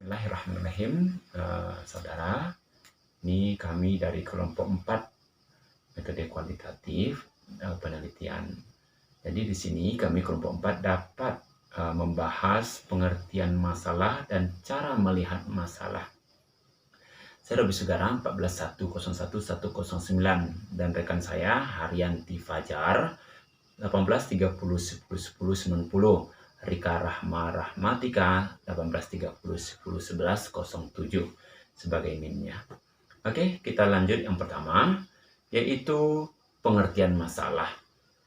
Bismillahirrahmanirrahim, saudara. Ini kami dari kelompok 4 metode kuantitatif penelitian. Jadi di sini kami kelompok 4 dapat membahas pengertian masalah dan cara melihat masalah. Saya Robi Sugara 141010109 dan rekan saya Haryanti Fajar 1830101090. Rika Rahma Rahmatika 18301107 sebagai NIM-nya. Oke, kita lanjut yang pertama, yaitu pengertian masalah.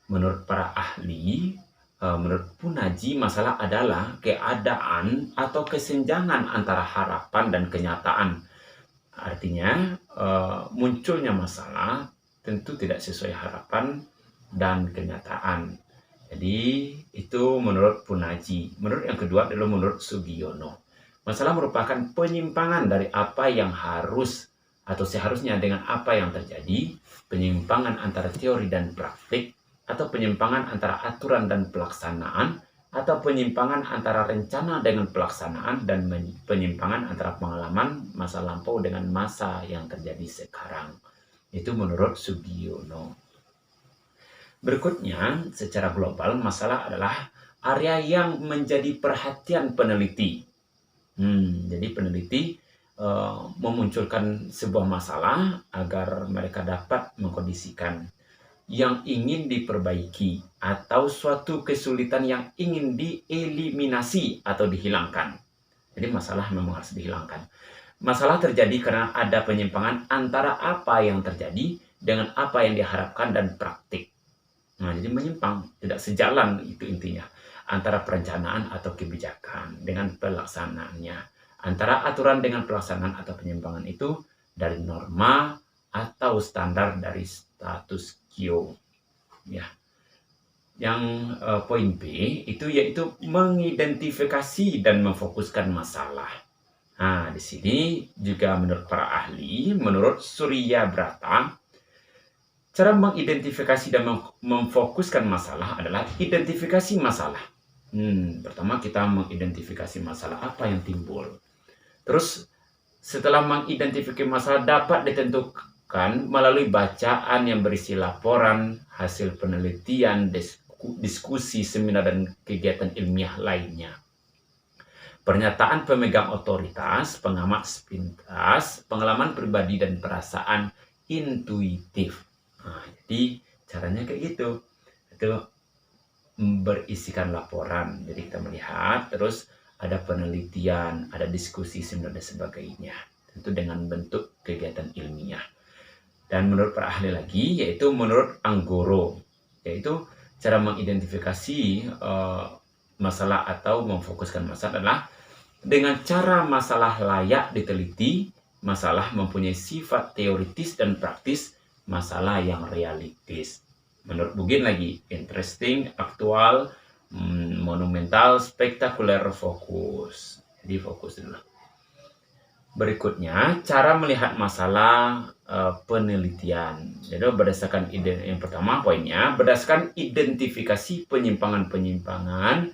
Menurut para ahli, menurut Punaji, masalah adalah keadaan atau kesenjangan antara harapan dan kenyataan. Artinya, munculnya masalah tentu tidak sesuai harapan dan kenyataan. Jadi itu menurut Punaji. Menurut yang kedua adalah menurut Sugiono. Masalah merupakan penyimpangan dari apa yang harus atau seharusnya dengan apa yang terjadi, penyimpangan antara teori dan praktik, atau penyimpangan antara aturan dan pelaksanaan, atau penyimpangan antara rencana dengan pelaksanaan, dan penyimpangan antara pengalaman masa lampau dengan masa yang terjadi sekarang. Itu menurut Sugiono. Berikutnya, secara global, masalah adalah area yang menjadi perhatian peneliti. Jadi peneliti memunculkan sebuah masalah agar mereka dapat mengkondisikan yang ingin diperbaiki atau suatu kesulitan yang ingin dieliminasi atau dihilangkan. Jadi masalah memang harus dihilangkan. Masalah terjadi karena ada penyimpangan antara apa yang terjadi dengan apa yang diharapkan dan praktik. Nah, jadi menyimpang, tidak sejalan itu intinya. Antara perencanaan atau kebijakan dengan pelaksanaannya. Antara aturan dengan pelaksanaan atau penyimpangan itu dari norma atau standar dari status quo. Ya. Yang poin B itu yaitu mengidentifikasi dan memfokuskan masalah. Nah, di sini juga menurut para ahli, menurut Surya Brata, cara mengidentifikasi dan memfokuskan masalah adalah identifikasi masalah. Pertama kita mengidentifikasi masalah apa yang timbul. Terus setelah mengidentifikasi masalah dapat ditentukan melalui bacaan yang berisi laporan, hasil penelitian, diskusi, seminar, dan kegiatan ilmiah lainnya. Pernyataan pemegang otoritas, pengamat sepintas, pengalaman pribadi, dan perasaan intuitif. Nah, jadi caranya kayak gitu. Itu berisikan laporan. Jadi kita melihat, terus ada penelitian, ada diskusi, seminar, dan sebagainya. Tentu dengan bentuk kegiatan ilmiah. Dan menurut para ahli lagi, yaitu menurut Anggoro, yaitu cara mengidentifikasi masalah atau memfokuskan masalah adalah dengan cara masalah layak diteliti, masalah mempunyai sifat teoritis dan praktis, masalah yang realistis. Menurut Bugin lagi, interesting, aktual, monumental, spektakuler, fokus. Jadi fokus dulu. Berikutnya, cara melihat masalah penelitian. Jadi berdasarkan yang pertama poinnya, berdasarkan identifikasi penyimpangan-penyimpangan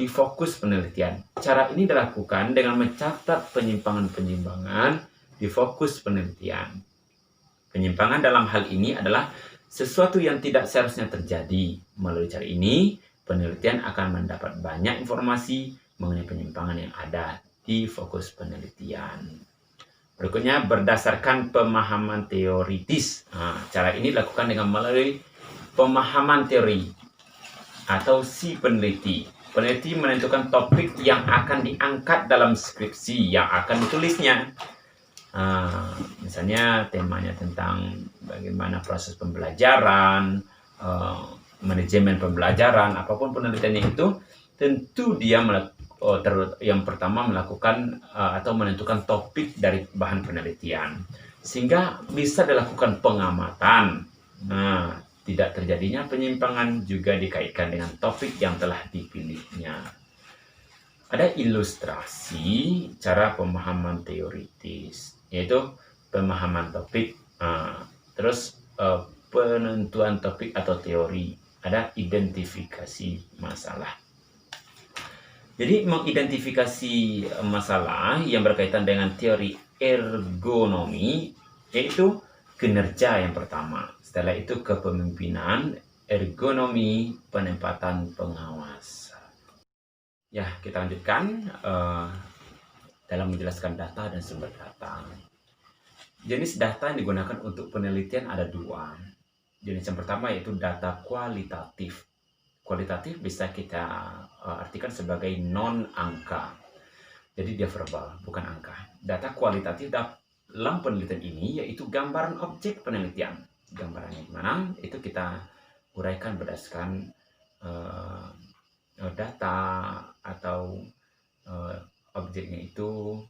di fokus penelitian. Cara ini dilakukan dengan mencatat penyimpangan-penyimpangan di fokus penelitian. Penyimpangan dalam hal ini adalah sesuatu yang tidak seharusnya terjadi. Melalui cara ini, penelitian akan mendapat banyak informasi mengenai penyimpangan yang ada di fokus penelitian. Berikutnya, berdasarkan pemahaman teoritis. Nah, cara ini dilakukan dengan melalui pemahaman teori atau si peneliti. Peneliti menentukan topik yang akan diangkat dalam skripsi yang akan ditulisnya. Misalnya temanya tentang bagaimana proses pembelajaran, manajemen pembelajaran, apapun penelitiannya itu, tentu dia yang pertama melakukan atau menentukan topik dari bahan penelitian, sehingga bisa dilakukan pengamatan. Nah, tidak terjadinya penyimpangan juga dikaitkan dengan topik yang telah dipilihnya. Ada ilustrasi cara pemahaman teoritis, yaitu pemahaman topik, terus penentuan topik atau teori, ada identifikasi masalah. Jadi mengidentifikasi masalah yang berkaitan dengan teori ergonomi, yaitu kinerja yang pertama. Setelah itu kepemimpinan, ergonomi, penempatan pengawas. Ya, kita lanjutkan dalam menjelaskan data dan sumber data. Jenis data yang digunakan untuk penelitian ada dua. Jenis yang pertama yaitu data kualitatif. Kualitatif bisa kita artikan sebagai non-angka. Jadi dia verbal, bukan angka. Data kualitatif dalam penelitian ini yaitu gambaran objek penelitian. Gambarannya gimana? Itu kita uraikan berdasarkan data atau objeknya itu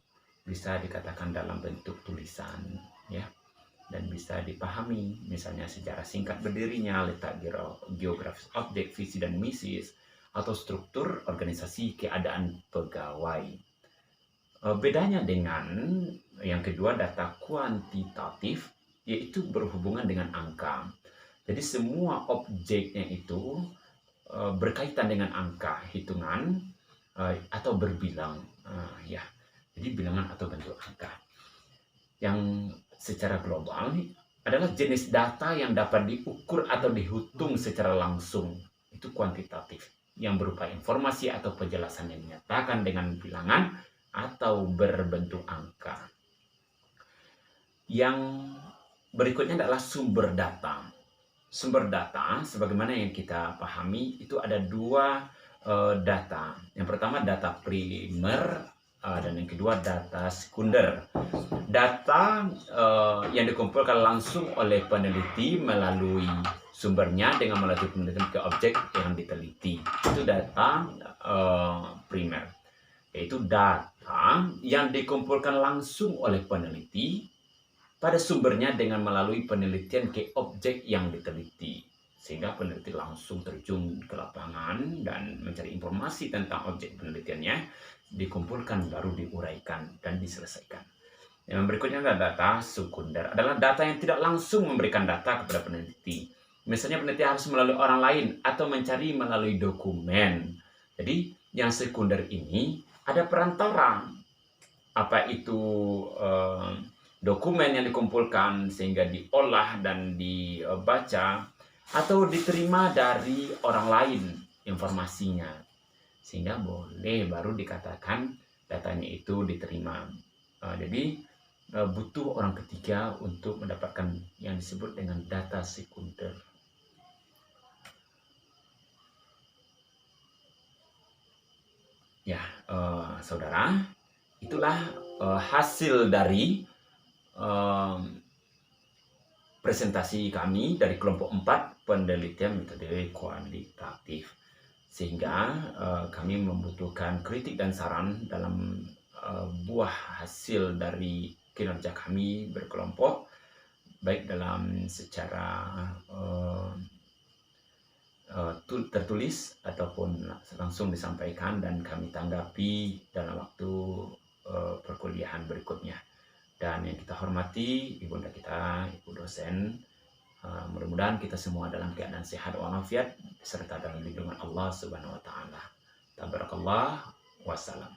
bisa dikatakan dalam bentuk tulisan, ya, dan bisa dipahami, misalnya sejarah singkat berdirinya, letak geografis objek, visi dan misi, atau struktur organisasi keadaan pegawai. Bedanya dengan yang kedua, data kuantitatif, yaitu berhubungan dengan angka. Jadi semua objeknya itu berkaitan dengan angka, hitungan, atau berbilang, ya. Jadi bilangan atau bentuk angka. Yang secara global adalah jenis data yang dapat diukur atau dihitung secara langsung. Itu kuantitatif, yang berupa informasi atau penjelasan yang dinyatakan dengan bilangan atau berbentuk angka. Yang berikutnya adalah sumber data. Sumber data, sebagaimana yang kita pahami, itu ada dua data. Yang pertama data primer, dan yang kedua data sekunder. Data yang dikumpulkan langsung oleh peneliti melalui sumbernya dengan melalui penelitian ke objek yang diteliti. Itu data primer, yaitu data yang dikumpulkan langsung oleh peneliti pada sumbernya dengan melalui penelitian ke objek yang diteliti. Sehingga peneliti langsung terjun ke lapangan dan mencari informasi tentang objek penelitiannya, dikumpulkan baru diuraikan dan diselesaikan. Yang berikutnya adalah data sekunder, adalah data yang tidak langsung memberikan data kepada peneliti. Misalnya peneliti harus melalui orang lain atau mencari melalui dokumen. Jadi yang sekunder ini ada perantara, apa itu dokumen yang dikumpulkan sehingga diolah dan dibaca, atau diterima dari orang lain informasinya, sehingga boleh baru dikatakan datanya itu diterima. Jadi butuh orang ketiga untuk mendapatkan yang disebut dengan data sekunder. Ya, saudara, itulah hasil dari presentasi kami dari kelompok 4 penelitian metode kualitatif. Sehingga kami membutuhkan kritik dan saran dalam buah hasil dari kinerja kami berkelompok, baik dalam secara tertulis ataupun langsung disampaikan dan kami tanggapi dalam waktu perkuliahan berikutnya. Dan yang kita hormati ibunda kita, ibu dosen, mudah-mudahan kita semua dalam keadaan sehat walafiat serta dalam lindungan Allah Subhanahu wa taala. Tabarakallah, wassalam.